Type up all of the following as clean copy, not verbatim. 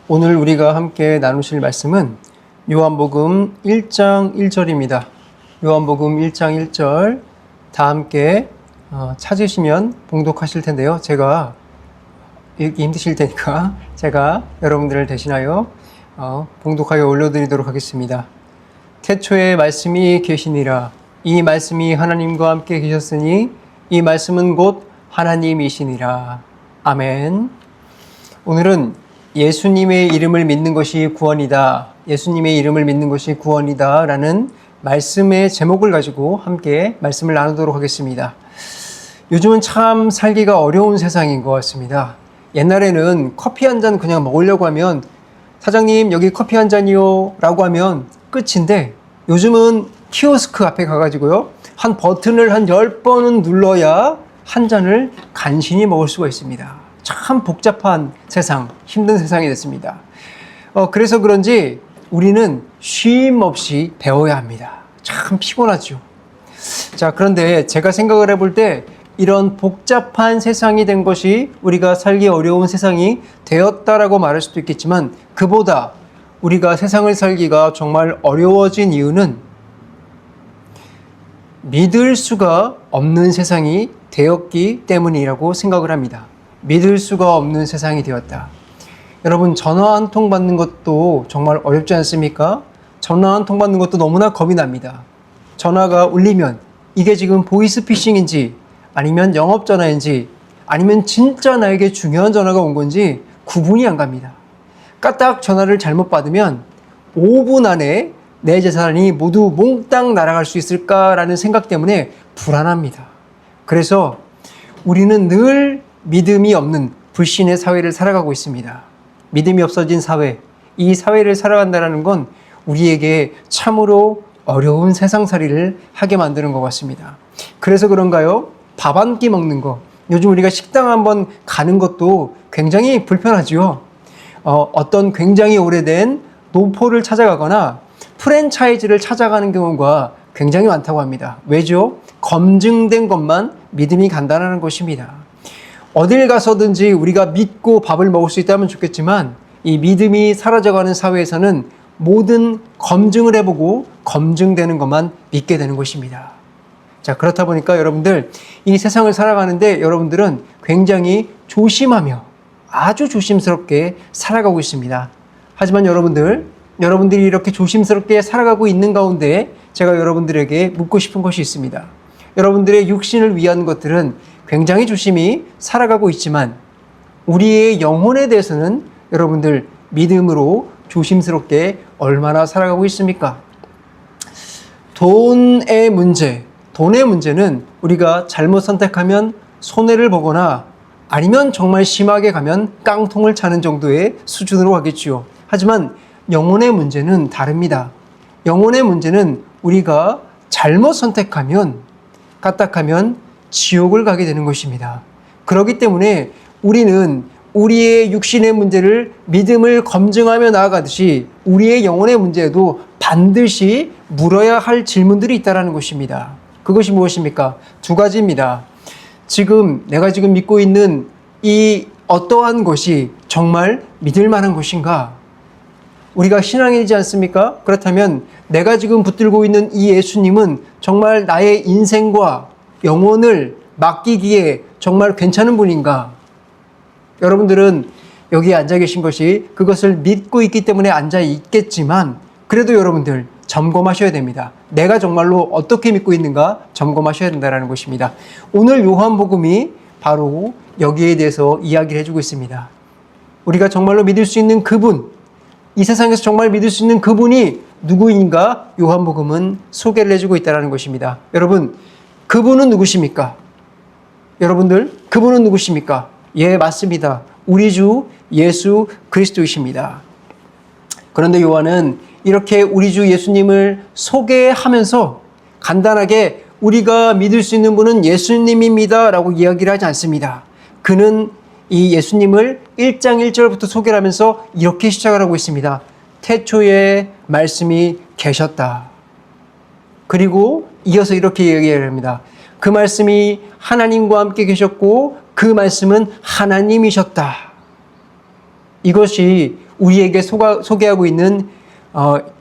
오늘 우리가 함께 나누실 말씀은 요한복음 1장 1절입니다. 요한복음 1장 1절 다 함께 찾으시면 봉독하실 텐데요. 제가 읽기 힘드실 테니까 제가 여러분들을 대신하여 봉독하여 올려드리도록 하겠습니다. 태초에 말씀이 계시니라. 이 말씀이 하나님과 함께 계셨으니 이 말씀은 곧 하나님이시니라. 아멘. 오늘은 예수님의 이름을 믿는 것이 구원이다. 예수님의 이름을 믿는 것이 구원이다. 라는 말씀의 제목을 가지고 함께 말씀을 나누도록 하겠습니다. 요즘은 참 살기가 어려운 세상인 것 같습니다. 옛날에는 커피 한 잔 그냥 먹으려고 하면 사장님 여기 커피 한 잔이요 라고 하면 끝인데 요즘은 키오스크 앞에 가가지고요 한 버튼을 한 10번은 눌러야 한 잔을 간신히 먹을 수가 있습니다. 참 복잡한 세상, 힘든 세상이 됐습니다. 그래서 그런지 우리는 쉼 없이 배워야 합니다. 참 피곤하죠. 자, 그런데 제가 생각을 해볼 때 이런 복잡한 세상이 된 것이 우리가 살기 어려운 세상이 되었다라고 말할 수도 있겠지만 그보다 우리가 세상을 살기가 정말 어려워진 이유는 믿을 수가 없는 세상이 되었기 때문이라고 생각을 합니다. 믿을 수가 없는 세상이 되었다. 여러분, 전화 한 통 받는 것도 정말 어렵지 않습니까? 전화 한 통 받는 것도 너무나 겁이 납니다. 전화가 울리면 이게 지금 보이스피싱인지 아니면 영업전화인지 아니면 진짜 나에게 중요한 전화가 온 건지 구분이 안 갑니다. 까딱 전화를 잘못 받으면 5분 안에 내 재산이 모두 몽땅 날아갈 수 있을까라는 생각 때문에 불안합니다. 그래서 우리는 늘 믿음이 없는 불신의 사회를 살아가고 있습니다. 믿음이 없어진 사회, 이 사회를 살아간다는 건 우리에게 참으로 어려운 세상살이를 하게 만드는 것 같습니다. 그래서 그런가요? 밥 한 끼 먹는 거, 요즘 우리가 식당 한번 가는 것도 굉장히 불편하지요. 어떤 굉장히 오래된 노포를 찾아가거나 프랜차이즈를 찾아가는 경우가 굉장히 많다고 합니다. 왜죠? 검증된 것만 믿음이 간다는 것입니다. 어딜 가서든지 우리가 믿고 밥을 먹을 수 있다면 좋겠지만 이 믿음이 사라져가는 사회에서는 모든 검증을 해보고 검증되는 것만 믿게 되는 것입니다. 자, 그렇다 보니까 여러분들 이 세상을 살아가는데 여러분들은 굉장히 조심하며 아주 조심스럽게 살아가고 있습니다. 하지만 여러분들이 이렇게 조심스럽게 살아가고 있는 가운데 제가 여러분들에게 묻고 싶은 것이 있습니다. 여러분들의 육신을 위한 것들은 굉장히 조심히 살아가고 있지만 우리의 영혼에 대해서는 여러분들 믿음으로 조심스럽게 얼마나 살아가고 있습니까? 돈의 문제는 우리가 잘못 선택하면 손해를 보거나 아니면 정말 심하게 가면 깡통을 차는 정도의 수준으로 가겠지요. 하지만 영혼의 문제는 다릅니다. 영혼의 문제는 우리가 잘못 선택하면 까딱하면 지옥을 가게 되는 것입니다. 그렇기 때문에 우리는 우리의 육신의 문제를 믿음을 검증하며 나아가듯이 우리의 영혼의 문제에도 반드시 물어야 할 질문들이 있다는 것입니다. 그것이 무엇입니까? 두 가지입니다. 내가 지금 믿고 있는 이 어떠한 것이 정말 믿을 만한 것인가? 우리가 신앙이지 않습니까? 그렇다면 내가 지금 붙들고 있는 이 예수님은 정말 나의 인생과 영혼을 맡기기에 정말 괜찮은 분인가? 여러분들은 여기 앉아 계신 것이 그것을 믿고 있기 때문에 앉아 있겠지만 그래도 여러분들 점검하셔야 됩니다. 내가 정말로 어떻게 믿고 있는가 점검하셔야 된다는 것입니다. 오늘 요한복음이 바로 여기에 대해서 이야기를 해주고 있습니다. 우리가 정말로 믿을 수 있는 그분, 이 세상에서 정말 믿을 수 있는 그분이 누구인가 요한복음은 소개를 해주고 있다는 것입니다. 여러분, 그분은 누구십니까? 여러분들, 그분은 누구십니까? 예, 맞습니다. 우리 주 예수 그리스도이십니다. 그런데 요한은 이렇게 우리 주 예수님을 소개하면서 간단하게 우리가 믿을 수 있는 분은 예수님입니다 라고 이야기를 하지 않습니다. 그는 이 예수님을 1장 1절부터 소개를 하면서 이렇게 시작을 하고 있습니다. 태초에 말씀이 계셨다. 그리고 이어서 이렇게 얘기를 합니다. 그 말씀이 하나님과 함께 계셨고 그 말씀은 하나님이셨다. 이것이 우리에게 소개하고 있는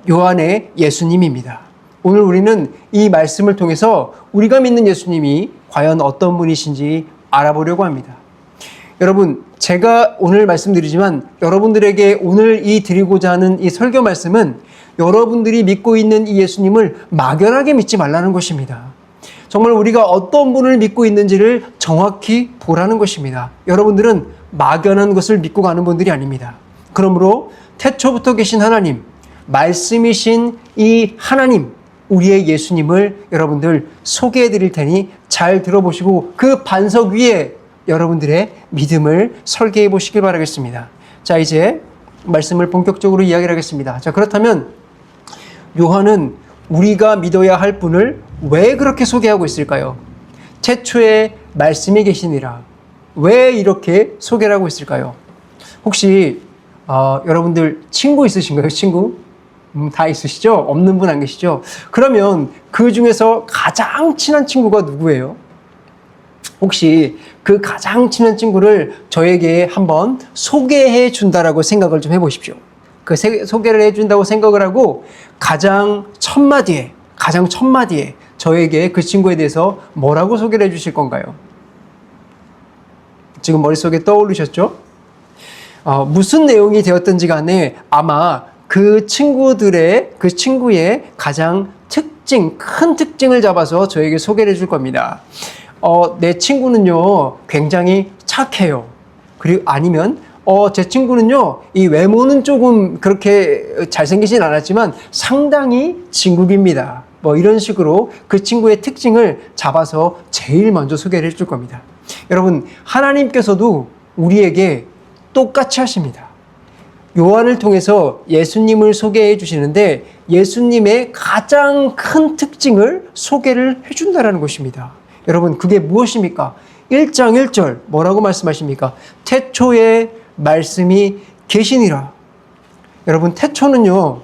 요한의 예수님입니다. 오늘 우리는 이 말씀을 통해서 우리가 믿는 예수님이 과연 어떤 분이신지 알아보려고 합니다. 여러분, 제가 오늘 말씀드리지만 여러분들에게 오늘 드리고자 하는 이 설교 말씀은 여러분들이 믿고 있는 이 예수님을 막연하게 믿지 말라는 것입니다. 정말 우리가 어떤 분을 믿고 있는지를 정확히 보라는 것입니다. 여러분들은 막연한 것을 믿고 가는 분들이 아닙니다. 그러므로 태초부터 계신 하나님, 말씀이신 이 하나님, 우리의 예수님을 여러분들 소개해 드릴 테니 잘 들어보시고 그 반석 위에 여러분들의 믿음을 설계해 보시길 바라겠습니다. 자, 이제 말씀을 본격적으로 이야기를 하겠습니다. 자, 그렇다면 요한은 우리가 믿어야 할 분을 왜 그렇게 소개하고 있을까요? 태초에 말씀이 계시니라. 왜 이렇게 소개를 하고 있을까요? 혹시 여러분들 친구 있으신가요? 친구? 다 있으시죠? 없는 분 안 계시죠? 그러면 그 중에서 가장 친한 친구가 누구예요? 혹시 그 가장 친한 친구를 저에게 한번 소개해 준다라고 생각을 좀 해보십시오. 그 소개를 해준다고 생각을 하고 가장 첫 마디에 저에게 그 친구에 대해서 뭐라고 소개를 해주실 건가요? 지금 머릿속에 떠오르셨죠? 무슨 내용이 되었든지 간에 아마 그 친구의 가장 큰 특징을 잡아서 저에게 소개를 해줄 겁니다. 내 친구는요, 굉장히 착해요. 그리고 아니면, 제 친구는요, 이 외모는 조금 그렇게 잘생기진 않았지만 상당히 진국입니다. 뭐 이런 식으로 그 친구의 특징을 잡아서 제일 먼저 소개를 해줄 겁니다. 여러분, 하나님께서도 우리에게 똑같이 하십니다. 요한을 통해서 예수님을 소개해 주시는데 예수님의 가장 큰 특징을 소개를 해준다는 것입니다. 여러분, 그게 무엇입니까? 1장 1절 뭐라고 말씀하십니까? 태초에 말씀이 계시니라. 여러분, 태초는요,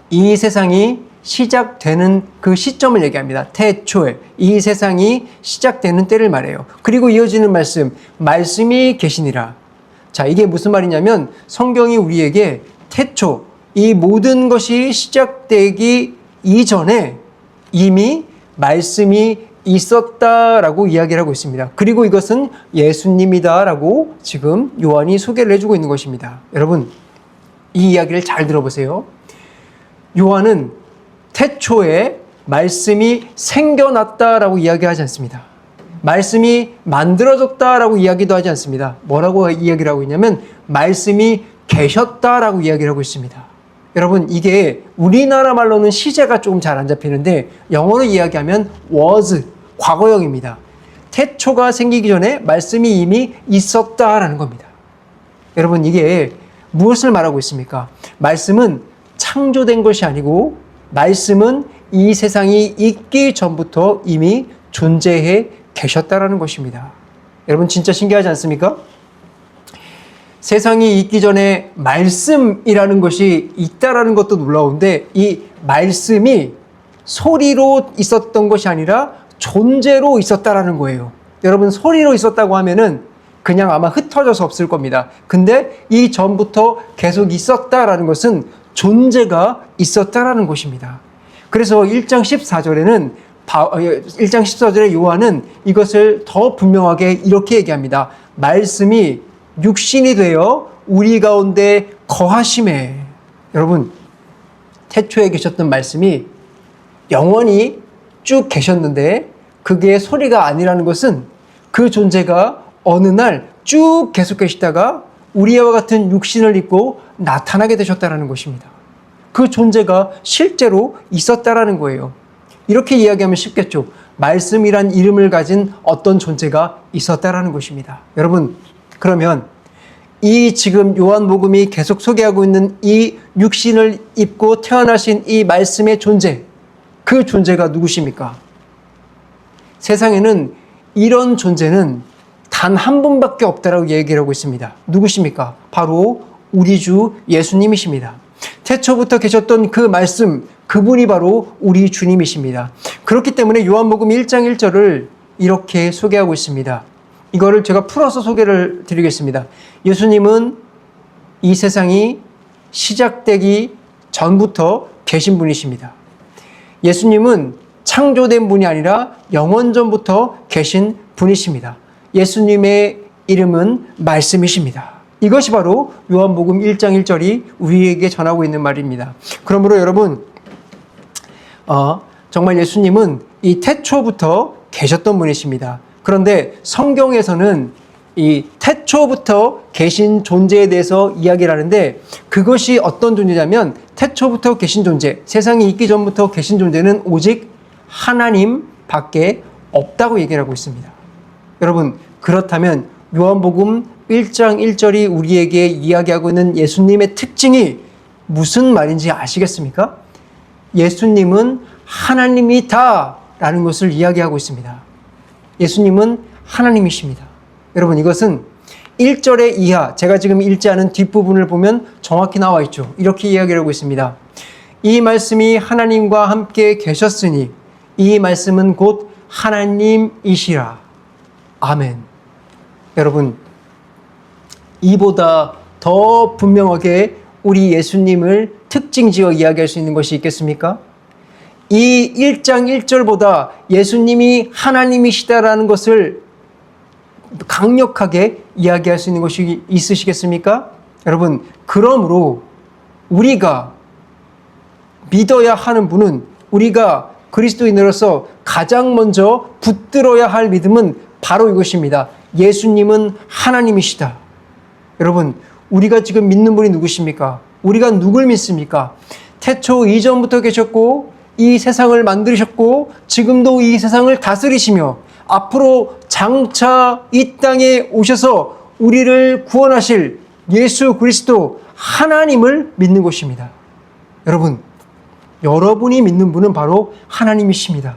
이 세상이 시작되는 그 시점을 얘기합니다. 태초에 이 세상이 시작되는 때를 말해요. 그리고 이어지는 말씀이 계시니라. 자, 이게 무슨 말이냐면 성경이 우리에게 태초, 이 모든 것이 시작되기 이전에 이미 말씀이 있었다라고 이야기를 하고 있습니다. 그리고 이것은 예수님이다라고 지금 요한이 소개를 해주고 있는 것입니다. 여러분, 이 이야기를 잘 들어보세요. 요한은 태초에 말씀이 생겨났다라고 이야기하지 않습니다. 말씀이 만들어졌다라고 이야기도 하지 않습니다. 뭐라고 이야기를 하고 있냐면 말씀이 계셨다라고 이야기를 하고 있습니다. 여러분, 이게 우리나라 말로는 시제가 조금 잘 안 잡히는데 영어로 이야기하면 was, 과거형입니다. 태초가 생기기 전에 말씀이 이미 있었다라는 겁니다. 여러분, 이게 무엇을 말하고 있습니까? 말씀은 창조된 것이 아니고 말씀은 이 세상이 있기 전부터 이미 존재해 계셨다라는 것입니다. 여러분, 진짜 신기하지 않습니까? 세상이 있기 전에 말씀이라는 것이 있다라는 것도 놀라운데 이 말씀이 소리로 있었던 것이 아니라 존재로 있었다라는 거예요. 여러분, 소리로 있었다고 하면은 그냥 아마 흩어져서 없을 겁니다. 근데 이 전부터 계속 있었다라는 것은 존재가 있었다라는 것입니다. 그래서 1장 14절에 요한은 이것을 더 분명하게 이렇게 얘기합니다. 말씀이 육신이 되어 우리 가운데 거하심에. 여러분, 태초에 계셨던 말씀이 영원히 쭉 계셨는데 그게 소리가 아니라는 것은 그 존재가 어느 날 쭉 계속 계시다가 우리와 같은 육신을 입고 나타나게 되셨다는 것입니다. 그 존재가 실제로 있었다라는 거예요. 이렇게 이야기하면 쉽겠죠. 말씀이란 이름을 가진 어떤 존재가 있었다라는 것입니다. 여러분, 그러면 이 지금 요한복음이 계속 소개하고 있는 이 육신을 입고 태어나신 이 말씀의 존재, 그 존재가 누구십니까? 세상에는 이런 존재는 단 한 분밖에 없다라고 얘기를 하고 있습니다. 누구십니까? 바로 우리 주 예수님이십니다. 태초부터 계셨던 그 말씀, 그분이 바로 우리 주님이십니다. 그렇기 때문에 요한복음 1장 1절을 이렇게 소개하고 있습니다. 이거를 제가 풀어서 소개를 드리겠습니다. 예수님은 이 세상이 시작되기 전부터 계신 분이십니다. 예수님은 창조된 분이 아니라 영원전부터 계신 분이십니다. 예수님의 이름은 말씀이십니다. 이것이 바로 요한복음 1장 1절이 우리에게 전하고 있는 말입니다. 그러므로 여러분, 정말 예수님은 이 태초부터 계셨던 분이십니다. 그런데 성경에서는 이 태초부터 계신 존재에 대해서 이야기를 하는데, 그것이 어떤 존재냐면 태초부터 계신 존재, 세상이 있기 전부터 계신 존재는 오직 하나님밖에 없다고 얘기를 하고 있습니다. 여러분, 그렇다면 요한복음 1장 1절이 우리에게 이야기하고 있는 예수님의 특징이 무슨 말인지 아시겠습니까? 예수님은 하나님이다 라는 것을 이야기하고 있습니다. 예수님은 하나님이십니다. 여러분, 이것은 1절의 이하, 제가 지금 읽지 않은 뒷부분을 보면 정확히 나와 있죠. 이렇게 이야기를 하고 있습니다. 이 말씀이 하나님과 함께 계셨으니 이 말씀은 곧 하나님이시라. 아멘. 여러분, 이보다 더 분명하게 우리 예수님을 특징지어 이야기할 수 있는 것이 있겠습니까? 이 1장 1절보다 예수님이 하나님이시다라는 것을 강력하게 이야기할 수 있는 것이 있으시겠습니까? 여러분, 그러므로 우리가 믿어야 하는 분은, 우리가 그리스도인으로서 가장 먼저 붙들어야 할 믿음은 바로 이것입니다. 예수님은 하나님이시다. 여러분, 우리가 지금 믿는 분이 누구십니까? 우리가 누굴 믿습니까? 태초 이전부터 계셨고 이 세상을 만드셨고 지금도 이 세상을 다스리시며 앞으로 장차 이 땅에 오셔서 우리를 구원하실 예수 그리스도 하나님을 믿는 것입니다. 여러분, 여러분이 믿는 분은 바로 하나님이십니다.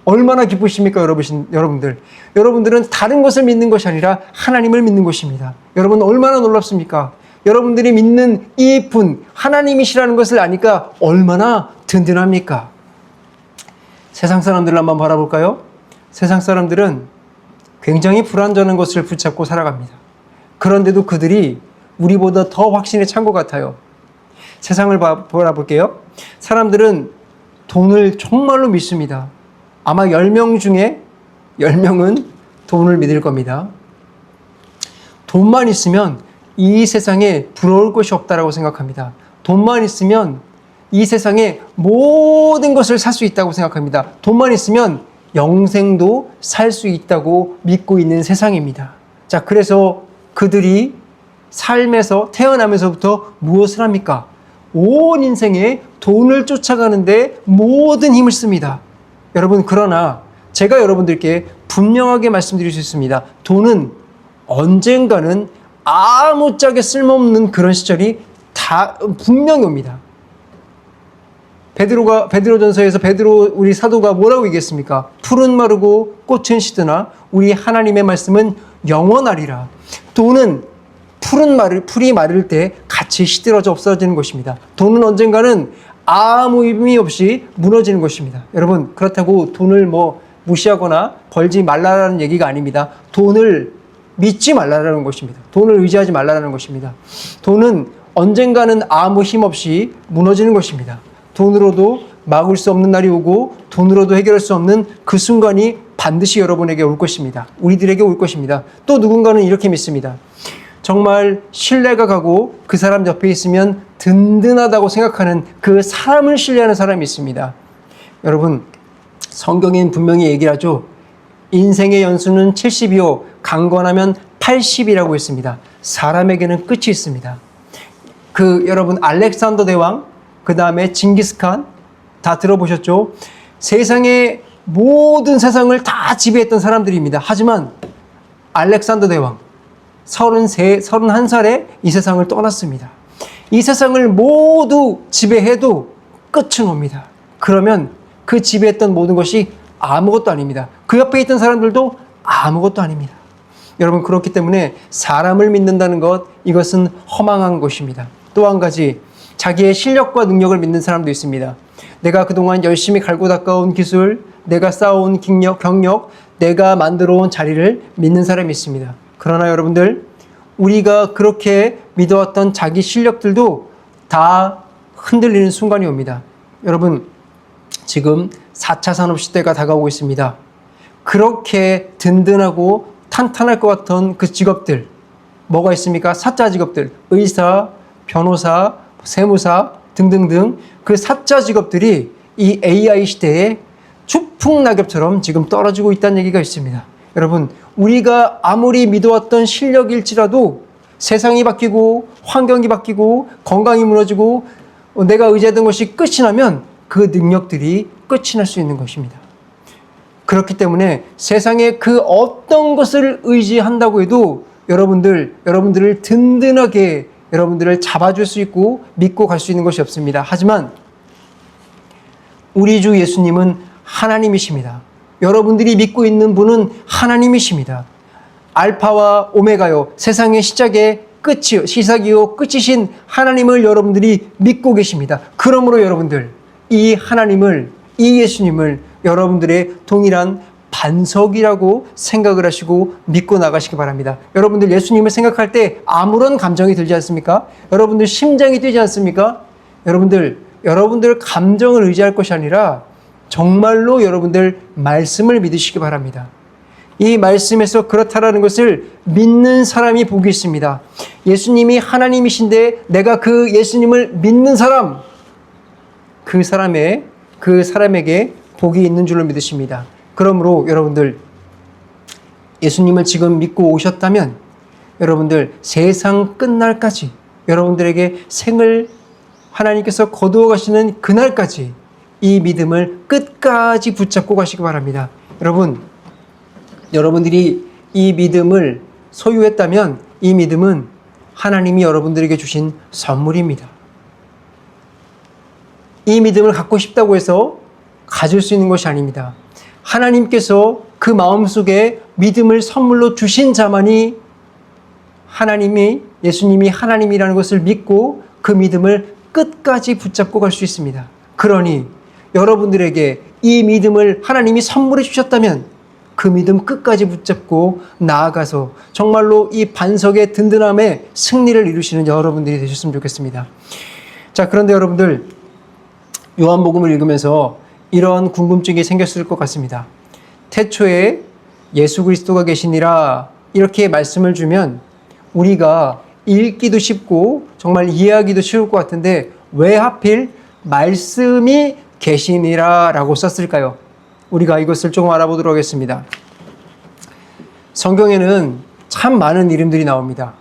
얼마나 기쁘십니까, 여러분들? 여러분들은 다른 것을 믿는 것이 아니라 하나님을 믿는 것입니다. 여러분, 얼마나 놀랍습니까? 여러분들이 믿는 이 분, 하나님이시라는 것을 아니까 얼마나 든든합니까? 세상 사람들을 한번 바라볼까요? 세상 사람들은 굉장히 불완전한 것을 붙잡고 살아갑니다. 그런데도 그들이 우리보다 더 확신에 찬 것 같아요. 세상을 바라볼게요. 사람들은 돈을 정말로 믿습니다. 아마 10명 중에 10명은 돈을 믿을 겁니다. 돈만 있으면 이 세상에 부러울 것이 없다라고 생각합니다. 돈만 있으면 이 세상에 모든 것을 살 수 있다고 생각합니다. 돈만 있으면 영생도 살 수 있다고 믿고 있는 세상입니다. 자, 그래서 그들이 삶에서 태어나면서부터 무엇을 합니까? 온 인생에 돈을 쫓아가는데 모든 힘을 씁니다. 여러분, 그러나 제가 여러분들께 분명하게 말씀드릴 수 있습니다. 돈은 언젠가는 아무짝에 쓸모없는 그런 시절이 다 분명히 옵니다. 베드로전서에서 우리 사도가 뭐라고 얘기했습니까? 풀은 마르고 꽃은 시드나 우리 하나님의 말씀은 영원하리라. 돈은 풀이 마를 때 같이 시들어져 없어지는 것입니다. 돈은 언젠가는 아무 의미 없이 무너지는 것입니다. 여러분, 그렇다고 돈을 무시하거나 벌지 말라라는 얘기가 아닙니다. 돈을 믿지 말라라는 것입니다. 돈을 의지하지 말라라는 것입니다. 돈은 언젠가는 아무 힘 없이 무너지는 것입니다. 돈으로도 막을 수 없는 날이 오고 돈으로도 해결할 수 없는 그 순간이 반드시 여러분에게 올 것입니다. 우리들에게 올 것입니다. 또 누군가는 이렇게 믿습니다. 정말 신뢰가 가고 그 사람 옆에 있으면 든든하다고 생각하는 그 사람을 신뢰하는 사람이 있습니다. 여러분, 성경엔 분명히 얘기를 하죠. 인생의 연수는 70이요 강건하면 80이라고 했습니다. 사람에게는 끝이 있습니다. 여러분, 알렉산더 대왕, 그 다음에 징기스칸 다 들어보셨죠? 세상의 모든 세상을 다 지배했던 사람들입니다. 하지만 알렉산더 대왕 31살에 이 세상을 떠났습니다. 이 세상을 모두 지배해도 끝은 옵니다. 그러면 그 지배했던 모든 것이 아무것도 아닙니다. 그 옆에 있던 사람들도 아무것도 아닙니다. 여러분, 그렇기 때문에 사람을 믿는다는 것, 이것은 허망한 것입니다. 또 한 가지, 자기의 실력과 능력을 믿는 사람도 있습니다. 내가 그동안 열심히 갈고 닦아온 기술, 내가 쌓아온 경력, 내가 만들어온 자리를 믿는 사람이 있습니다. 그러나 여러분들, 우리가 그렇게 믿어왔던 자기 실력들도 다 흔들리는 순간이 옵니다. 여러분, 지금 4차 산업시대가 다가오고 있습니다. 그렇게 든든하고 탄탄할 것 같던 그 직업들, 뭐가 있습니까? 사자 직업들, 의사, 변호사, 세무사 등등등 그 사자 직업들이 이 AI 시대에 추풍낙엽처럼 지금 떨어지고 있다는 얘기가 있습니다. 여러분, 우리가 아무리 믿어왔던 실력일지라도 세상이 바뀌고 환경이 바뀌고 건강이 무너지고 내가 의지하던 것이 끝이 나면 그 능력들이 끝이 날 수 있는 것입니다. 그렇기 때문에 세상에 그 어떤 것을 의지한다고 해도 여러분들을 든든하게 여러분들을 잡아줄 수 있고 믿고 갈 수 있는 것이 없습니다. 하지만 우리 주 예수님은 하나님이십니다. 여러분들이 믿고 있는 분은 하나님이십니다. 알파와 오메가요, 세상의 시작이요 끝이신 하나님을 여러분들이 믿고 계십니다. 그러므로 여러분들, 이 하나님을, 이 예수님을 여러분들의 동일한 반석이라고 생각을 하시고 믿고 나가시기 바랍니다. 여러분들 예수님을 생각할 때 아무런 감정이 들지 않습니까? 여러분들 심장이 뛰지 않습니까? 여러분들 감정을 의지할 것이 아니라 정말로 여러분들 말씀을 믿으시기 바랍니다. 이 말씀에서 그렇다라는 것을 믿는 사람이 복이 있습니다. 예수님이 하나님이신데 내가 그 예수님을 믿는 사람, 그 사람에게 복이 있는 줄로 믿으십니다. 그러므로 여러분들 예수님을 지금 믿고 오셨다면 여러분들 세상 끝날까지 여러분들에게 생을 하나님께서 거두어 가시는 그날까지 이 믿음을 끝까지 붙잡고 가시기 바랍니다. 여러분들이 이 믿음을 소유했다면 이 믿음은 하나님이 여러분들에게 주신 선물입니다. 이 믿음을 갖고 싶다고 해서 가질 수 있는 것이 아닙니다. 하나님께서 그 마음속에 믿음을 선물로 주신 자만이 예수님이 하나님이라는 것을 믿고 그 믿음을 끝까지 붙잡고 갈 수 있습니다. 그러니 여러분들에게 이 믿음을 하나님이 선물해 주셨다면 그 믿음 끝까지 붙잡고 나아가서 정말로 이 반석의 든든함에 승리를 이루시는 여러분들이 되셨으면 좋겠습니다. 자, 그런데 여러분들 요한복음을 읽으면서 이런 궁금증이 생겼을 것 같습니다. 태초에 예수 그리스도가 계시니라 이렇게 말씀을 주면 우리가 읽기도 쉽고 정말 이해하기도 쉬울 것 같은데 왜 하필 말씀이 계시니라 라고 썼을까요? 우리가 이것을 조금 알아보도록 하겠습니다. 성경에는 참 많은 이름들이 나옵니다.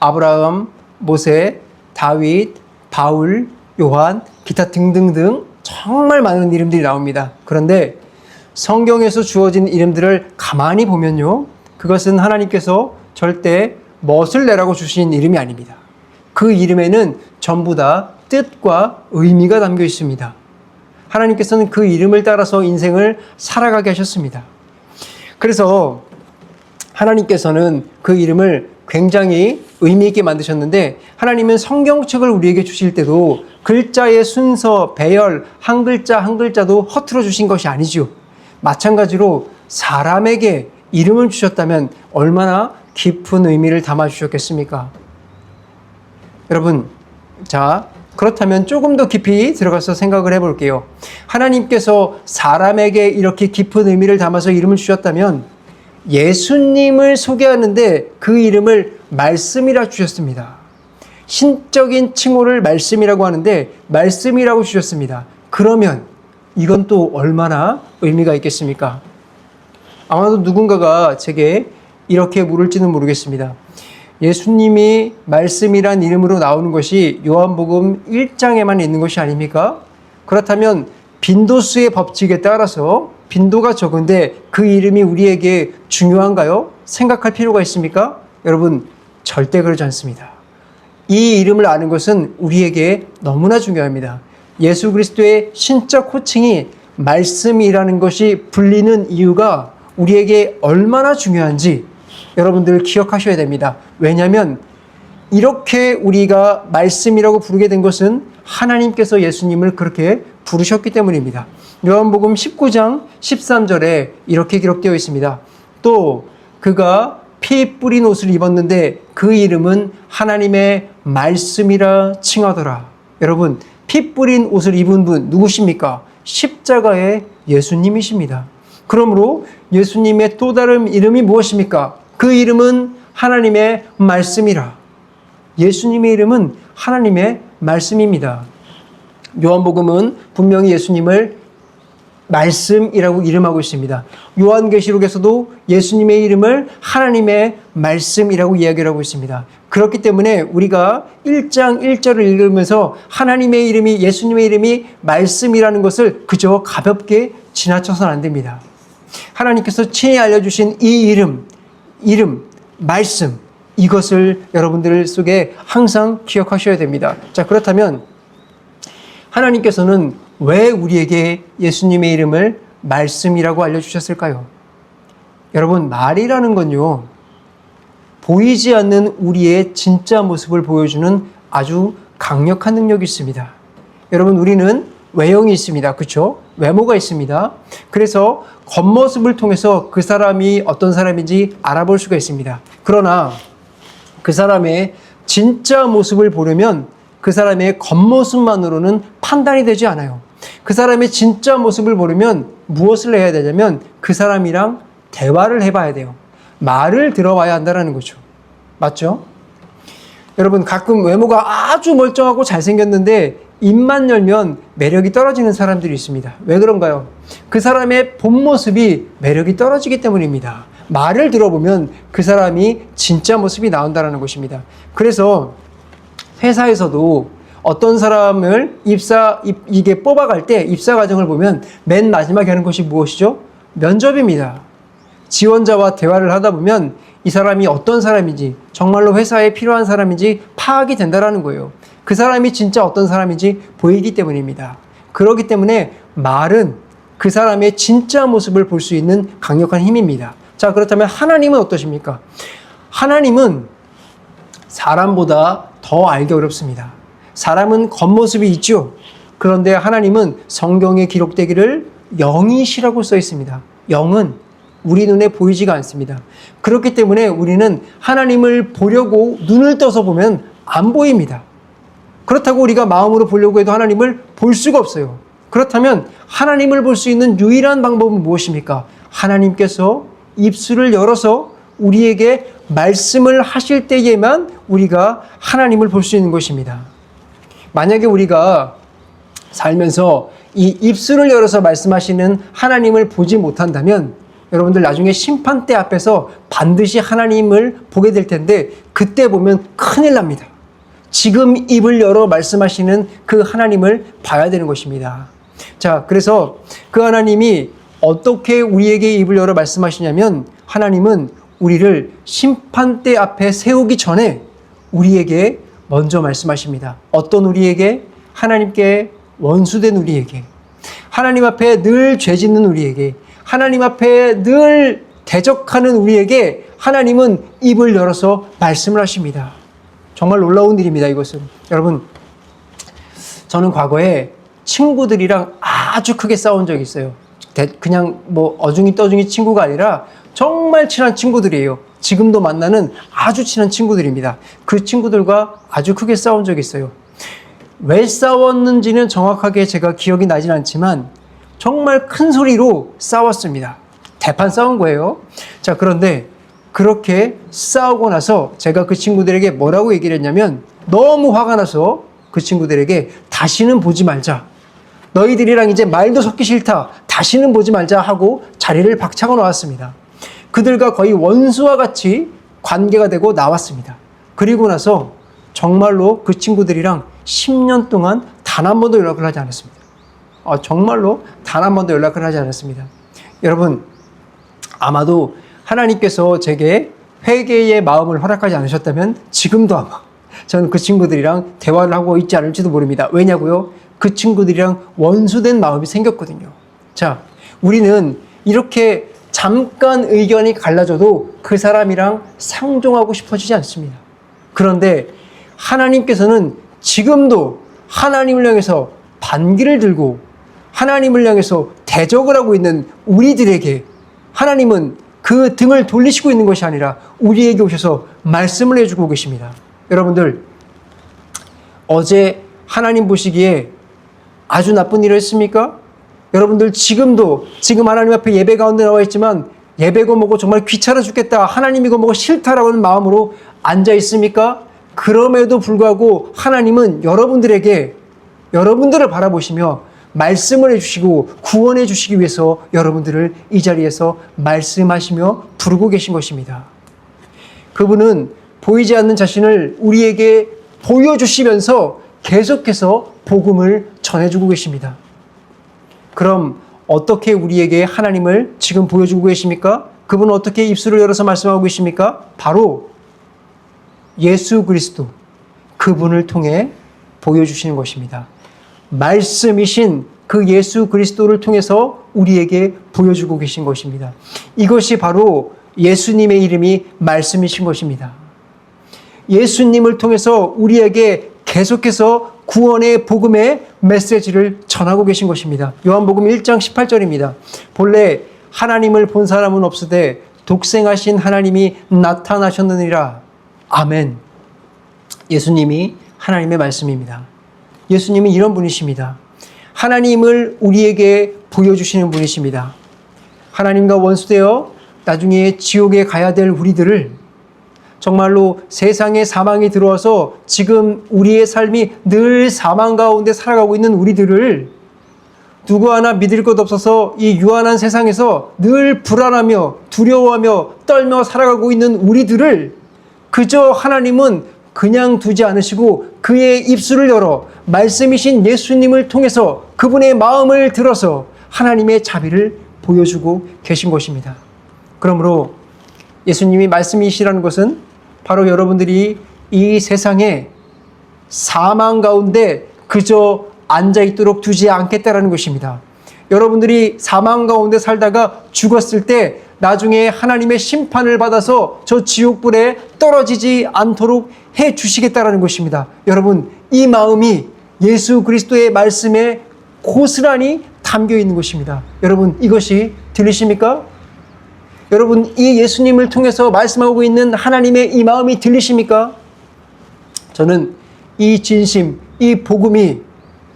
아브라함, 모세, 다윗, 바울, 요한, 기타 등등등 정말 많은 이름들이 나옵니다. 그런데 성경에서 주어진 이름들을 가만히 보면요, 그것은 하나님께서 절대 멋을 내라고 주신 이름이 아닙니다. 그 이름에는 전부 다 뜻과 의미가 담겨 있습니다. 하나님께서는 그 이름을 따라서 인생을 살아가게 하셨습니다. 그래서 하나님께서는 그 이름을 굉장히 의미 있게 만드셨는데 하나님은 성경책을 우리에게 주실 때도 글자의 순서, 배열, 한 글자 한 글자도 허투루 주신 것이 아니죠. 마찬가지로 사람에게 이름을 주셨다면 얼마나 깊은 의미를 담아 주셨겠습니까? 여러분, 자, 그렇다면 조금 더 깊이 들어가서 생각을 해볼게요. 하나님께서 사람에게 이렇게 깊은 의미를 담아서 이름을 주셨다면 예수님을 소개하는데 그 이름을 말씀이라 주셨습니다. 신적인 칭호를 말씀이라고 하는데 말씀이라고 주셨습니다. 그러면 이건 또 얼마나 의미가 있겠습니까? 아마도 누군가가 제게 이렇게 물을지는 모르겠습니다. 예수님이 말씀이란 이름으로 나오는 것이 요한복음 1장에만 있는 것이 아닙니까? 그렇다면 빈도수의 법칙에 따라서 빈도가 적은데 그 이름이 우리에게 중요한가요? 생각할 필요가 있습니까? 여러분, 절대 그러지 않습니다. 이 이름을 아는 것은 우리에게 너무나 중요합니다. 예수 그리스도의 신적 호칭이 말씀이라는 것이 불리는 이유가 우리에게 얼마나 중요한지 여러분들 기억하셔야 됩니다. 왜냐하면 이렇게 우리가 말씀이라고 부르게 된 것은 하나님께서 예수님을 그렇게 부르셨기 때문입니다. 요한복음 19장 13절에 이렇게 기록되어 있습니다. 또 그가 피 뿌린 옷을 입었는데 그 이름은 하나님의 말씀이라 칭하더라. 여러분, 피 뿌린 옷을 입은 분 누구십니까? 십자가의 예수님이십니다. 그러므로 예수님의 또 다른 이름이 무엇입니까? 그 이름은 하나님의 말씀이라. 예수님의 이름은 하나님의 말씀입니다. 요한복음은 분명히 예수님을 말씀이라고 이름하고 있습니다. 요한계시록에서도 예수님의 이름을 하나님의 말씀이라고 이야기를 하고 있습니다. 그렇기 때문에 우리가 1장 1절을 읽으면서 하나님의 이름이, 예수님의 이름이 말씀이라는 것을 그저 가볍게 지나쳐서는 안 됩니다. 하나님께서 친히 알려주신 이 이름, 말씀, 이것을 여러분들 속에 항상 기억하셔야 됩니다. 자, 그렇다면 하나님께서는 왜 우리에게 예수님의 이름을 말씀이라고 알려주셨을까요? 여러분, 말이라는 건요, 보이지 않는 우리의 진짜 모습을 보여주는 아주 강력한 능력이 있습니다. 여러분, 우리는 외형이 있습니다. 그렇죠? 외모가 있습니다. 그래서 겉모습을 통해서 그 사람이 어떤 사람인지 알아볼 수가 있습니다. 그러나 그 사람의 진짜 모습을 보려면 그 사람의 겉모습만으로는 판단이 되지 않아요. 그 사람의 진짜 모습을 보려면 무엇을 해야 되냐면 그 사람이랑 대화를 해봐야 돼요. 말을 들어봐야 한다는 거죠. 맞죠? 여러분, 가끔 외모가 아주 멀쩡하고 잘생겼는데 입만 열면 매력이 떨어지는 사람들이 있습니다. 왜 그런가요? 그 사람의 본 모습이 매력이 떨어지기 때문입니다. 말을 들어보면 그 사람이 진짜 모습이 나온다는 것입니다. 그래서 회사에서도 어떤 사람을 이게 뽑아갈 때 입사 과정을 보면 맨 마지막에 하는 것이 무엇이죠? 면접입니다. 지원자와 대화를 하다 보면 이 사람이 어떤 사람인지, 정말로 회사에 필요한 사람인지 파악이 된다는 거예요. 그 사람이 진짜 어떤 사람인지 보이기 때문입니다. 그렇기 때문에 말은 그 사람의 진짜 모습을 볼 수 있는 강력한 힘입니다. 자, 그렇다면 하나님은 어떠십니까? 하나님은 사람보다 더 알기 어렵습니다. 사람은 겉모습이 있죠. 그런데 하나님은 성경에 기록되기를 영이시라고 써 있습니다. 영은 우리 눈에 보이지가 않습니다. 그렇기 때문에 우리는 하나님을 보려고 눈을 떠서 보면 안 보입니다. 그렇다고 우리가 마음으로 보려고 해도 하나님을 볼 수가 없어요. 그렇다면 하나님을 볼 수 있는 유일한 방법은 무엇입니까? 하나님께서 입술을 열어서 우리에게 말씀을 하실 때에만 우리가 하나님을 볼 수 있는 것입니다. 만약에 우리가 살면서 이 입술을 열어서 말씀하시는 하나님을 보지 못한다면 여러분들 나중에 심판대 앞에서 반드시 하나님을 보게 될 텐데 그때 보면 큰일 납니다. 지금 입을 열어 말씀하시는 그 하나님을 봐야 되는 것입니다. 자, 그래서 그 하나님이 어떻게 우리에게 입을 열어 말씀하시냐면 하나님은 우리를 심판대 앞에 세우기 전에 우리에게 먼저 말씀하십니다. 어떤 우리에게? 하나님께 원수된 우리에게, 하나님 앞에 늘 죄짓는 우리에게, 하나님 앞에 늘 대적하는 우리에게 하나님은 입을 열어서 말씀을 하십니다. 정말 놀라운 일입니다, 이것은. 여러분, 저는 과거에 친구들이랑 아주 크게 싸운 적이 있어요. 그냥 뭐 어중이 떠중이 친구가 아니라 정말 친한 친구들이에요. 지금도 만나는 아주 친한 친구들입니다. 그 친구들과 아주 크게 싸운 적이 있어요. 왜 싸웠는지는 정확하게 제가 기억이 나진 않지만 정말 큰 소리로 싸웠습니다. 대판 싸운 거예요. 자, 그런데 그렇게 싸우고 나서 제가 그 친구들에게 뭐라고 얘기를 했냐면 너무 화가 나서 그 친구들에게 다시는 보지 말자. 너희들이랑 이제 말도 섞기 싫다. 다시는 보지 말자 하고 자리를 박차고 나왔습니다. 그들과 거의 원수와 같이 관계가 되고 나왔습니다. 그리고 나서 정말로 그 친구들이랑 10년 동안 단 한 번도 연락을 하지 않았습니다. 정말로 단 한 번도 연락을 하지 않았습니다. 여러분, 아마도 하나님께서 제게 회개의 마음을 허락하지 않으셨다면 지금도 아마 저는 그 친구들이랑 대화를 하고 있지 않을지도 모릅니다. 왜냐고요? 그 친구들이랑 원수된 마음이 생겼거든요. 자, 우리는 이렇게 잠깐 의견이 갈라져도 그 사람이랑 상종하고 싶어지지 않습니다. 그런데 하나님께서는 지금도 하나님을 향해서 반기를 들고 하나님을 향해서 대적을 하고 있는 우리들에게 하나님은 그 등을 돌리시고 있는 것이 아니라 우리에게 오셔서 말씀을 해주고 계십니다. 여러분들, 어제 하나님 보시기에 아주 나쁜 일을 했습니까? 여러분들 지금 하나님 앞에 예배 가운데 나와 있지만 예배고 뭐고 정말 귀찮아 죽겠다, 하나님이고 뭐고 싫다라는 마음으로 앉아 있습니까? 그럼에도 불구하고 하나님은 여러분들을 바라보시며 말씀을 해주시고 구원해 주시기 위해서 여러분들을 이 자리에서 말씀하시며 부르고 계신 것입니다. 그분은 보이지 않는 자신을 우리에게 보여주시면서 계속해서 복음을 전해주고 계십니다. 그럼 어떻게 우리에게 하나님을 지금 보여주고 계십니까? 그분은 어떻게 입술을 열어서 말씀하고 계십니까? 바로 예수 그리스도, 그분을 통해 보여주시는 것입니다. 말씀이신 그 예수 그리스도를 통해서 우리에게 보여주고 계신 것입니다. 이것이 바로 예수님의 이름이 말씀이신 것입니다. 예수님을 통해서 우리에게 계속해서 구원의 복음의 메시지를 전하고 계신 것입니다. 요한복음 1장 18절입니다. 본래 하나님을 본 사람은 없으되 독생하신 하나님이 나타나셨느니라. 아멘. 예수님이 하나님의 말씀입니다. 예수님은 이런 분이십니다. 하나님을 우리에게 보여주시는 분이십니다. 하나님과 원수되어 나중에 지옥에 가야 될 우리들을, 정말로 세상에 사망이 들어와서 지금 우리의 삶이 늘 사망 가운데 살아가고 있는 우리들을, 누구 하나 믿을 것 없어서 이 유한한 세상에서 늘 불안하며 두려워하며 떨며 살아가고 있는 우리들을 그저 하나님은 그냥 두지 않으시고 그의 입술을 열어 말씀이신 예수님을 통해서 그분의 마음을 들어서 하나님의 자비를 보여주고 계신 것입니다. 그러므로 예수님이 말씀이시라는 것은 바로 여러분들이 이 세상에 사망 가운데 그저 앉아있도록 두지 않겠다라는 것입니다. 여러분들이 사망 가운데 살다가 죽었을 때 나중에 하나님의 심판을 받아서 저 지옥불에 떨어지지 않도록 해 주시겠다라는 것입니다. 여러분, 이 마음이 예수 그리스도의 말씀에 고스란히 담겨 있는 것입니다. 여러분, 이것이 들리십니까? 여러분, 이 예수님을 통해서 말씀하고 있는 하나님의 이 마음이 들리십니까? 저는 이 진심, 이 복음이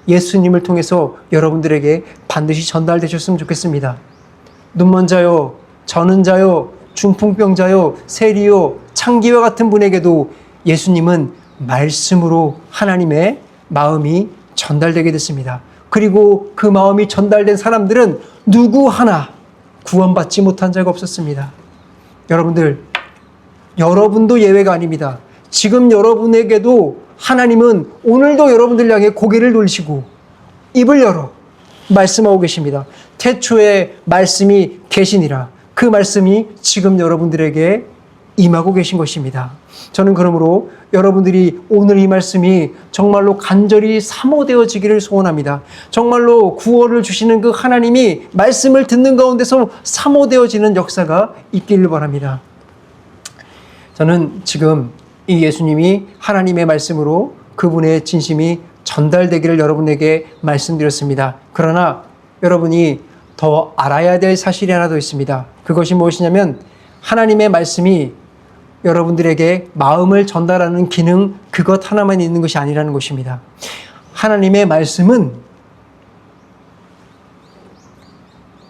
예수님을 통해서 여러분들에게 반드시 전달되셨으면 좋겠습니다. 눈먼 자요, 저는 자요, 중풍병자요, 세리요, 창기와 같은 분에게도 예수님은 말씀으로 하나님의 마음이 전달되게 됐습니다. 그리고 그 마음이 전달된 사람들은 누구 하나 구원받지 못한 자가 없었습니다. 여러분들, 여러분도 예외가 아닙니다. 지금 여러분에게도 하나님은 오늘도 여러분들 향해 고개를 돌리시고 입을 열어 말씀하고 계십니다. 태초에 말씀이 계시니라. 그 말씀이 지금 여러분들에게 임하고 계신 것입니다. 저는 그러므로 여러분들이 오늘 이 말씀이 정말로 간절히 사모되어지기를 소원합니다. 정말로 구원을 주시는 그 하나님이 말씀을 듣는 가운데서 사모되어지는 역사가 있기를 바랍니다. 저는 지금 이 예수님이 하나님의 말씀으로 그분의 진심이 전달되기를 여러분에게 말씀드렸습니다. 그러나 여러분이 더 알아야 될 사실이 하나 더 있습니다. 그것이 무엇이냐면 하나님의 말씀이 여러분들에게 마음을 전달하는 기능, 그것 하나만 있는 것이 아니라는 것입니다. 하나님의 말씀은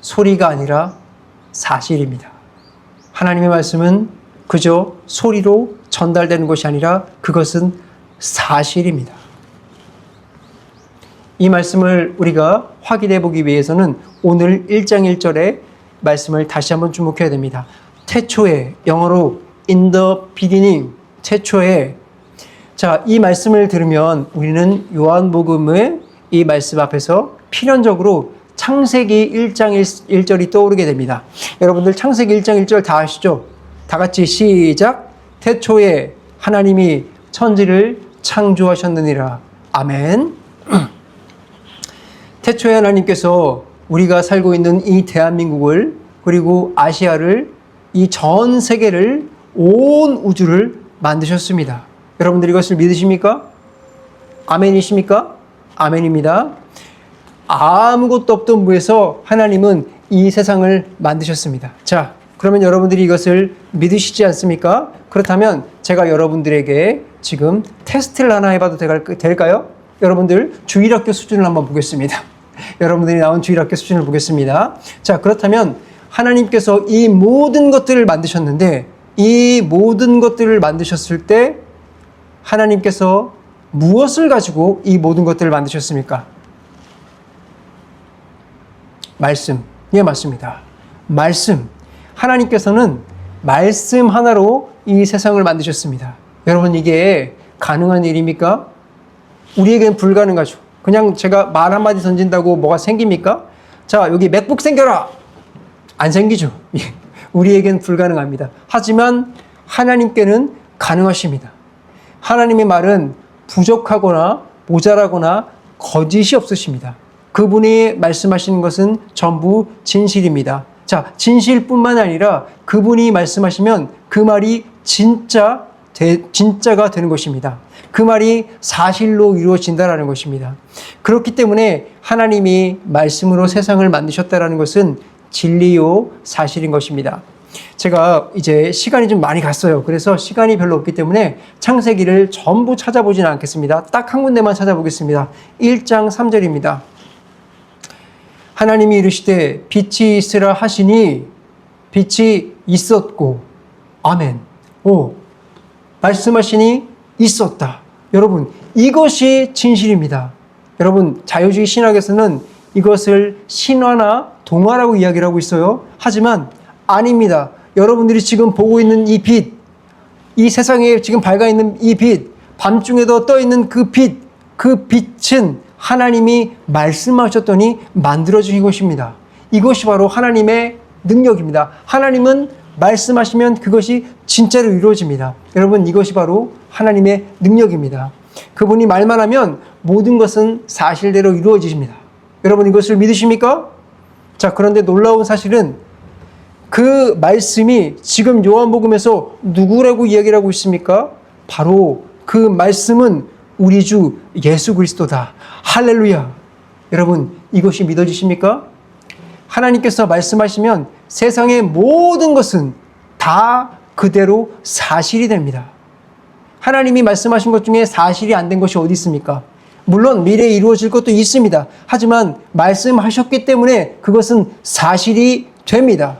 소리가 아니라 사실입니다. 하나님의 말씀은 그저 소리로 전달되는 것이 아니라 그것은 사실입니다. 이 말씀을 우리가 확인해 보기 위해서는 오늘 1장 1절의 말씀을 다시 한번 주목해야 됩니다. 태초에, 영어로 in the beginning, 태초에. 자, 이 말씀을 들으면 우리는 요한복음의 이 말씀 앞에서 필연적으로 창세기 1장 1절이 떠오르게 됩니다. 여러분들 창세기 1장 1절 다 아시죠? 다 같이 시작. 태초에 하나님이 천지를 창조하셨느니라. 아멘. 태초에 하나님께서 우리가 살고 있는 이 대한민국을, 그리고 아시아를, 이 전 세계를, 온 우주를 만드셨습니다. 여러분들 이것을 믿으십니까? 아멘이십니까? 아멘입니다. 아무것도 없던 무에서 하나님은 이 세상을 만드셨습니다. 자, 그러면 여러분들이 이것을 믿으시지 않습니까? 그렇다면 제가 여러분들에게 지금 테스트를 하나 해봐도 될까요? 여러분들 주일학교 수준을 한번 보겠습니다. 여러분들이 나온 주일학교 수준을 보겠습니다. 자, 그렇다면 하나님께서 이 모든 것들을 만드셨는데 이 모든 것들을 만드셨을 때 하나님께서 무엇을 가지고 이 모든 것들을 만드셨습니까? 말씀. 예, 맞습니다. 말씀. 하나님께서는 말씀 하나로 이 세상을 만드셨습니다. 여러분, 이게 가능한 일입니까? 우리에겐 불가능하죠. 그냥 제가 말 한마디 던진다고 뭐가 생깁니까? 자, 여기 맥북 생겨라! 안 생기죠. 우리에겐 불가능합니다. 하지만 하나님께는 가능하십니다. 하나님의 말은 부족하거나 모자라거나 거짓이 없으십니다. 그분이 말씀하시는 것은 전부 진실입니다. 자, 진실뿐만 아니라 그분이 말씀하시면 그 말이 진짜가 되는 것입니다. 그 말이 사실로 이루어진다는 것입니다. 그렇기 때문에 하나님이 말씀으로 세상을 만드셨다는 것은 진리요 사실인 것입니다. 제가 이제 시간이 좀 많이 갔어요. 그래서 시간이 별로 없기 때문에 창세기를 전부 찾아보지는 않겠습니다. 딱 한 군데만 찾아보겠습니다. 1장 3절입니다. 하나님이 이르시되 빛이 있으라 하시니 빛이 있었고 아멘. 말씀하시니 있었다. 여러분, 이것이 진실입니다. 여러분, 자유주의 신학에서는 이것을 신화나 동화라고 이야기를 하고 있어요. 하지만 아닙니다. 여러분들이 지금 보고 있는 이 빛, 이 세상에 지금 밝아 있는 이 빛, 밤중에도 떠 있는 그 빛, 그 빛은 하나님이 말씀하셨더니 만들어진 것입니다. 이것이 바로 하나님의 능력입니다. 하나님은 말씀하시면 그것이 진짜로 이루어집니다. 여러분, 이것이 바로 하나님의 능력입니다. 그분이 말만 하면 모든 것은 사실대로 이루어집니다. 여러분, 이것을 믿으십니까? 자, 그런데 놀라운 사실은 그 말씀이 지금 요한복음에서 누구라고 이야기를 하고 있습니까? 바로 그 말씀은 우리 주 예수 그리스도다. 할렐루야. 여러분, 이것이 믿어지십니까? 하나님께서 말씀하시면 세상의 모든 것은 다 그대로 사실이 됩니다. 하나님이 말씀하신 것 중에 사실이 안 된 것이 어디 있습니까? 물론 미래에 이루어질 것도 있습니다. 하지만 말씀하셨기 때문에 그것은 사실이 됩니다.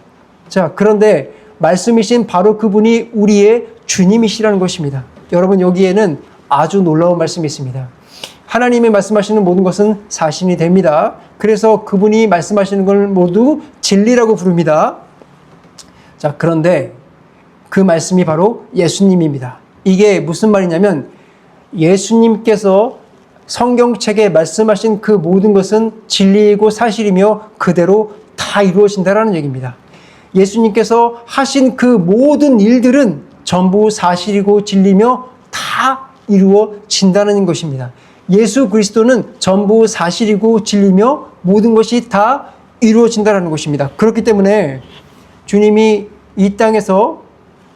자, 그런데 말씀이신 바로 그분이 우리의 주님이시라는 것입니다. 여러분, 여기에는 아주 놀라운 말씀이 있습니다. 하나님이 말씀하시는 모든 것은 사실이 됩니다. 그래서 그분이 말씀하시는 걸 모두 진리라고 부릅니다. 자, 그런데 그 말씀이 바로 예수님입니다. 이게 무슨 말이냐면 예수님께서 성경책에 말씀하신 그 모든 것은 진리이고 사실이며 그대로 다 이루어진다는 얘기입니다. 예수님께서 하신 그 모든 일들은 전부 사실이고 진리며 다 이루어진다는 것입니다. 예수 그리스도는 전부 사실이고 진리며 모든 것이 다 이루어진다는 것입니다. 그렇기 때문에 주님이 이 땅에서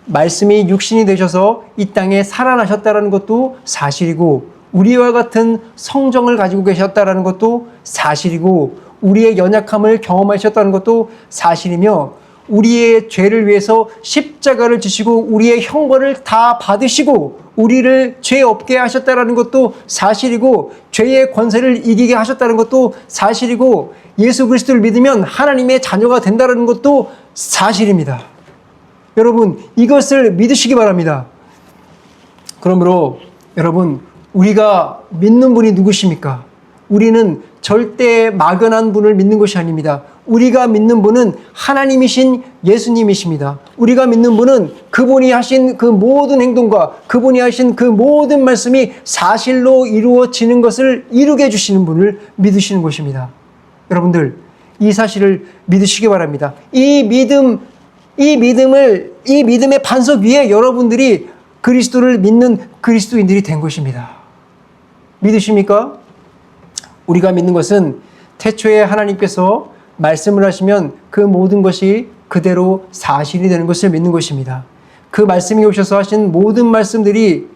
말씀이 육신이 되셔서 이 땅에 살아나셨다는 것도 사실이고 우리와 같은 성정을 가지고 계셨다는 것도 사실이고 우리의 연약함을 경험하셨다는 것도 사실이며 우리의 죄를 위해서 십자가를 지시고 우리의 형벌을 다 받으시고 우리를 죄 없게 하셨다는 것도 사실이고 죄의 권세를 이기게 하셨다는 것도 사실이고 예수 그리스도를 믿으면 하나님의 자녀가 된다는 것도 사실입니다. 여러분, 이것을 믿으시기 바랍니다. 그러므로 여러분, 우리가 믿는 분이 누구십니까? 우리는 절대 막연한 분을 믿는 것이 아닙니다. 우리가 믿는 분은 하나님이신 예수님이십니다. 우리가 믿는 분은 그분이 하신 그 모든 행동과 그분이 하신 그 모든 말씀이 사실로 이루어지는 것을 이루게 해주시는 분을 믿으시는 것입니다. 여러분들, 이 사실을 믿으시기 바랍니다. 이 믿음의 반석 위에 여러분들이 그리스도를 믿는 그리스도인들이 된 것입니다. 믿으십니까? 우리가 믿는 것은 태초에 하나님께서 말씀을 하시면 그 모든 것이 그대로 사실이 되는 것을 믿는 것입니다. 그 말씀이 오셔서 하신 모든 말씀들이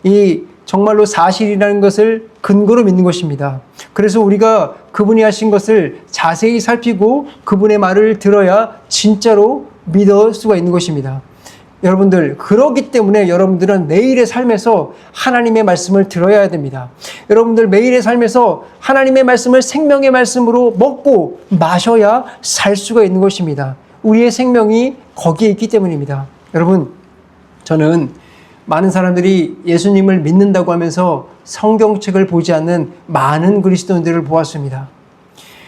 이 정말로 사실이라는 것을 근거로 믿는 것입니다. 그래서 우리가 그분이 하신 것을 자세히 살피고 그분의 말을 들어야 진짜로 믿을 수가 있는 것입니다. 여러분들, 그렇기 때문에 여러분들은 매일의 삶에서 하나님의 말씀을 들어야 됩니다. 여러분들 매일의 삶에서 하나님의 말씀을 생명의 말씀으로 먹고 마셔야 살 수가 있는 것입니다. 우리의 생명이 거기에 있기 때문입니다. 여러분, 저는 많은 사람들이 예수님을 믿는다고 하면서 성경책을 보지 않는 많은 그리스도인들을 보았습니다.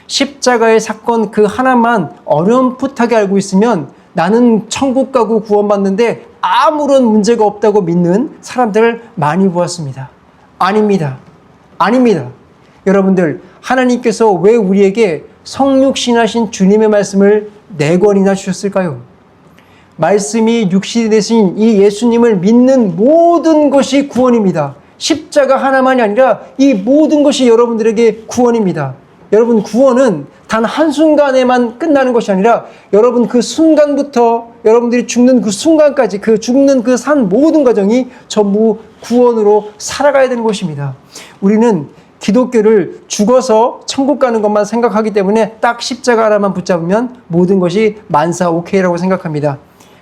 십자가의 사건 그 하나만 어렴풋하게 알고 있으면 나는 천국 가고 구원받는데 아무런 문제가 없다고 믿는 사람들을 많이 보았습니다. 아닙니다. 아닙니다. 여러분들, 하나님께서 왜 우리에게 성육신하신 주님의 말씀을 4권이나 주셨을까요? 말씀이 육신이 되신 이 예수님을 믿는 모든 것이 구원입니다. 십자가 하나만이 아니라 이 모든 것이 여러분들에게 구원입니다. 여러분, 구원은 단 한순간에만 끝나는 것이 아니라 여러분 그 순간부터 여러분들이 죽는 그 순간까지 그 죽는 그 산 모든 과정이 전부 구원으로 살아가야 되는 것입니다. 우리는 기독교를 죽어서 천국 가는 것만 생각하기 때문에 딱 십자가 하나만 붙잡으면 모든 것이 만사 오케이라고 생각합니다.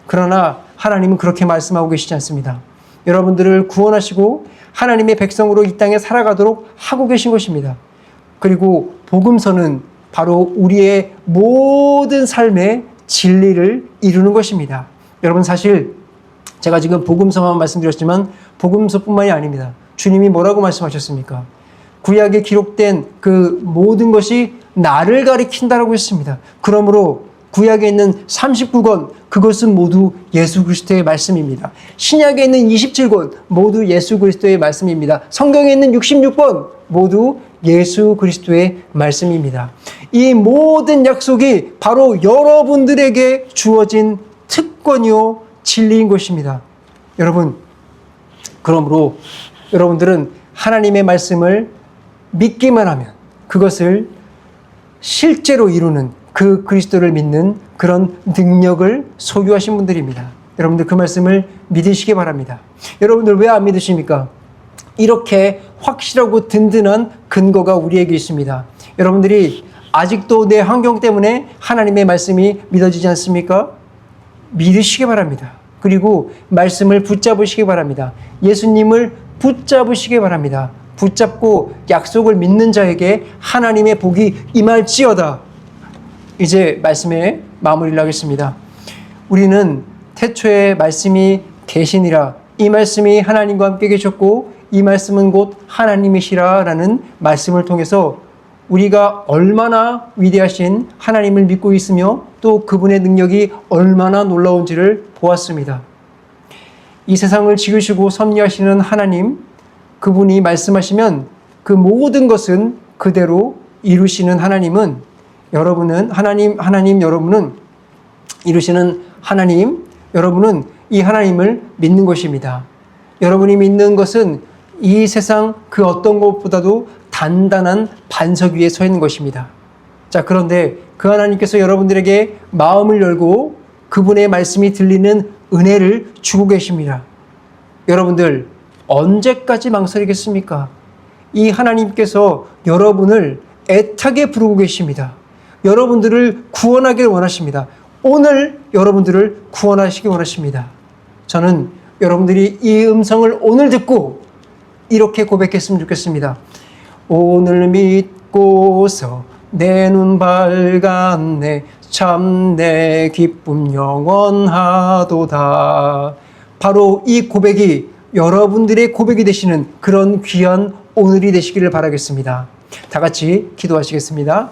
그러나 하나님은 그렇게 말씀하고 계시지 않습니다. 여러분들을 구원하시고 하나님의 백성으로 이 땅에 살아가도록 하고 계신 것입니다. 그리고 복음서는 바로 우리의 모든 삶의 진리를 이루는 것입니다. 여러분, 사실 제가 지금 복음서만 말씀드렸지만 복음서뿐만이 아닙니다. 주님이 뭐라고 말씀하셨습니까? 구약에 기록된 그 모든 것이 나를 가리킨다라고 했습니다. 그러므로 구약에 있는 39권 그것은 모두 예수 그리스도의 말씀입니다. 신약에 있는 27권 모두 예수 그리스도의 말씀입니다. 성경에 있는 66권 모두 예수 그리스도의 말씀입니다. 이 모든 약속이 바로 여러분들에게 주어진 특권이요 진리인 것입니다. 여러분, 그러므로 여러분들은 하나님의 말씀을 믿기만 하면 그것을 실제로 이루는 그 그리스도를 믿는 그런 능력을 소유하신 분들입니다. 여러분들 그 말씀을 믿으시기 바랍니다. 여러분들 왜 안 믿으십니까? 이렇게 확실하고 든든한 근거가 우리에게 있습니다. 여러분들이 아직도 내 환경 때문에 하나님의 말씀이 믿어지지 않습니까? 믿으시기 바랍니다. 그리고 말씀을 붙잡으시기 바랍니다. 예수님을 붙잡으시기 바랍니다. 붙잡고 약속을 믿는 자에게 하나님의 복이 임할지어다. 이제 말씀의 마무리를 하겠습니다. 우리는 태초에 말씀이 계시니라. 이 말씀이 하나님과 함께 계셨고 이 말씀은 곧 하나님이시라 라는 말씀을 통해서 우리가 얼마나 위대하신 하나님을 믿고 있으며 또 그분의 능력이 얼마나 놀라운지를 보았습니다. 이 세상을 지으시고 섭리하시는 하나님, 그분이 말씀하시면 그 모든 것은 그대로 이루시는 하나님은 여러분은 여러분은 이루시는 하나님, 여러분은 이 하나님을 믿는 것입니다. 여러분이 믿는 것은 이 세상 그 어떤 것보다도 단단한 반석 위에 서 있는 것입니다. 자, 그런데 그 하나님께서 여러분들에게 마음을 열고 그분의 말씀이 들리는 은혜를 주고 계십니다. 여러분들 언제까지 망설이겠습니까? 이 하나님께서 여러분을 애타게 부르고 계십니다. 여러분들을 구원하기를 원하십니다. 오늘 여러분들을 구원하시기 원하십니다. 저는 여러분들이 이 음성을 오늘 듣고 이렇게 고백했으면 좋겠습니다. 오늘 믿고서 내 눈 밝았네 참 내 기쁨 영원하도다. 바로 이 고백이 여러분들의 고백이 되시는 그런 귀한 오늘이 되시기를 바라겠습니다. 다 같이 기도하시겠습니다.